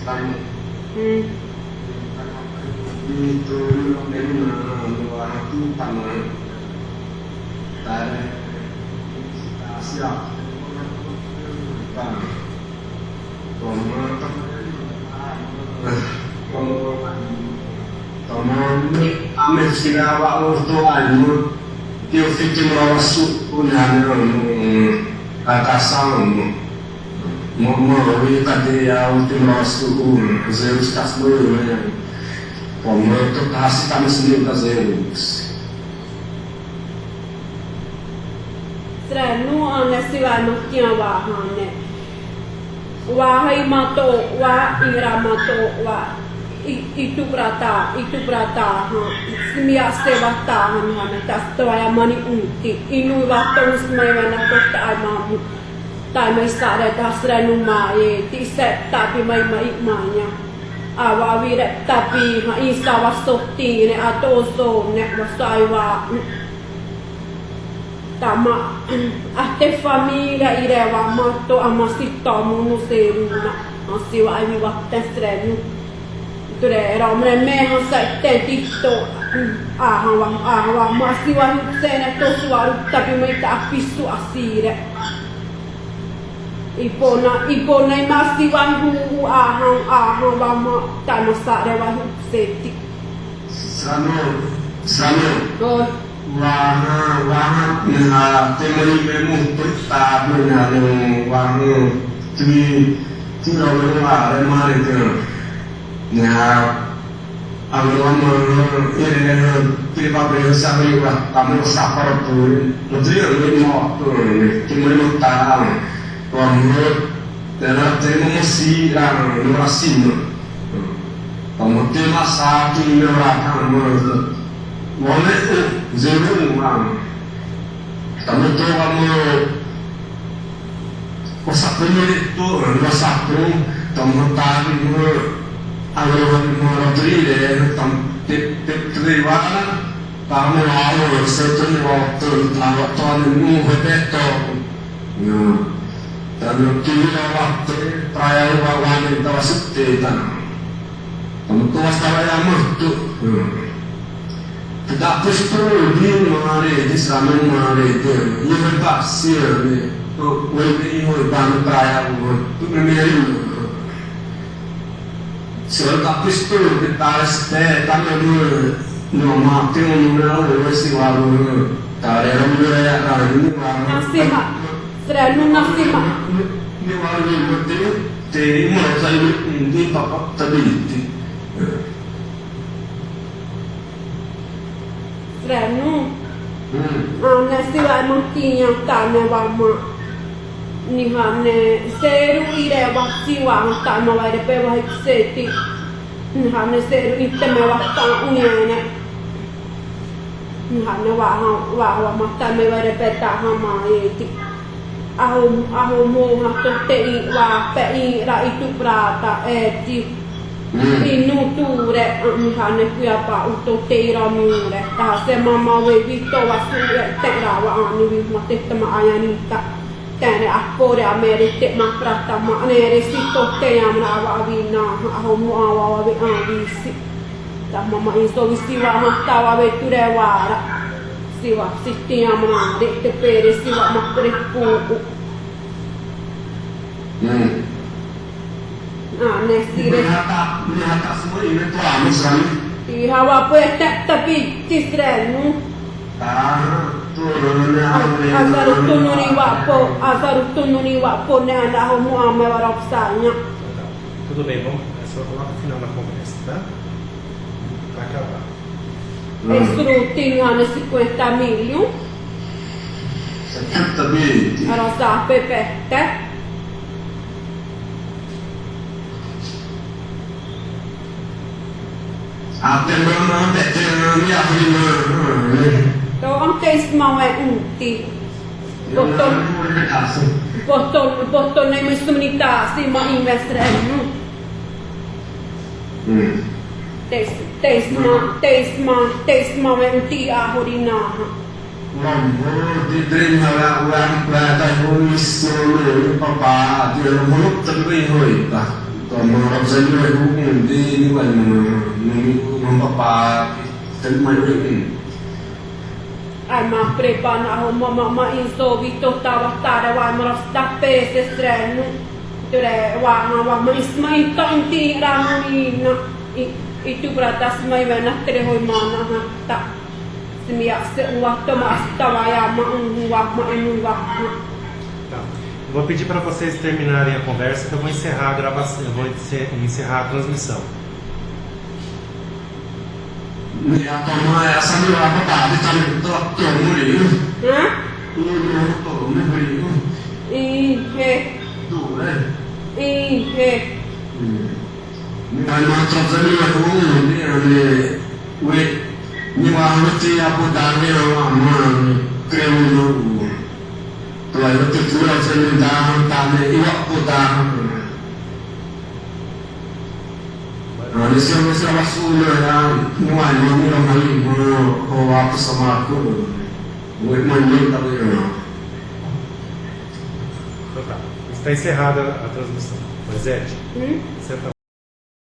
kamu. Itu memang waktu taman tarik siap bang teman mesti awak waktu anu dia fikir masuk punya kasang mau tadi ya waktu masuk Zeus kasih pemerintah kasih kami sendiri ke Zeus. Srenu ane siwano kia wahane. Wahai mato, wah ira mato, wah itu berata, semia sevatahan hane tas toya mani unti. Inu waktu semaiwana kota aimamu. Tai mai sare das srenu mai, ti set tapi mai manya. Awa vire tapi ha isa wasotti ne atoso ne wasaiwa. Tama ahte famiglia ireva matto amasittomu no seruna asiwa ai vatten strenu tule romre meho saitte titto ahwa masiwa sene to suaru tapi meita apissu asire ipona masiwa hu ahwa vama tamasare va setti Sano Wah, temani memu perta menanu wah tui tira wala mare tu. Agama ini tiba berasa berubah. Kami sapar tu, betul ni mau tu, temani mutara. Kamu terus temani si nurasin. Kamu tema satu nurakan mula. Boleh zero orang. Kamu tu kamu masak itu masak tu kamu tahu mu agak meratri deh terlibat kamu lalu sesuatu waktu tahun mu betul. Dan kini waktu perayaan bawahan itu setelah kamu tu waspada yang merdu. Tidak perlu di mari di sana mari itu, ia berpasir ni, wajib ini bangun perayaan tu memeri. Sebab tak perlu kita respect, kami dulu nama tiada orang si waru, tak ada orang yang ada ini waru. Nasima, selalu nasima. Ini waru betul, tapi mulai saya ini papa tadi. Srenu, ane siwa mungkin yang tanya wama, ni hane seru ire waktu wang tanya wajib pewahik seti, ni hane seru itu mewakta uniane, ni hane wama tanya wajib petah hama eti, ahu mu hakte tei wa pei ra itu berata eti. Inu ture mihane kuiapa uto teira mure ta se mama we vito wasu teira wa ani vi matetta ma ayanita tene appore amerite ma prata ma nere sito te amna wa avina aho mu awa we avisi ta mama iso visiwa hatta wa we ture wara siwa sitti amna de te pere siwa ma prepu Nesire. Melihat semua ini tu amusan. Iya, apa tapi tisrenu. Asal tununi wapo ne anda homo ame warapsanya. Tudo bem, bom? É só coloca o final da conversa, tá? Pra acabar. Escrutinho ane 50 milhões. 50 milhões. Era sa pepette. Até não me abrir. Então, antes de mamãe unti. Botton nem me sumunita si ma investrenu. Tesma unti a horinaha. Mambo di dream ulang plata nulis solo papa dia mulut terlebih hoi ta. Menurut saya itu ini bukan membapak terima Ai ma prepana ma inso vito tava stare wa ma sta pese streno tore wa ma ismai tanti ramonina itu berata smai vena tere hoi mana ta semia se wa toma stava ya ma Tá. Vou pedir para vocês terminarem a conversa, que eu vou encerrar a gravação, eu vou encerrar a transmissão. Essa minha vontade está me tocando. Mas nós trazemos a rua, nhưng mà nó chỉ là một đàn này mà kêu nó rồi nó tự chủ là trên người ta này yêu của ta rồi nó sẽ bắt xuống là ngoài nó như là mấy họ vào sama aku với mình ta bây giờ Então tá. Está encerrada a transmissão. Moisés, você tá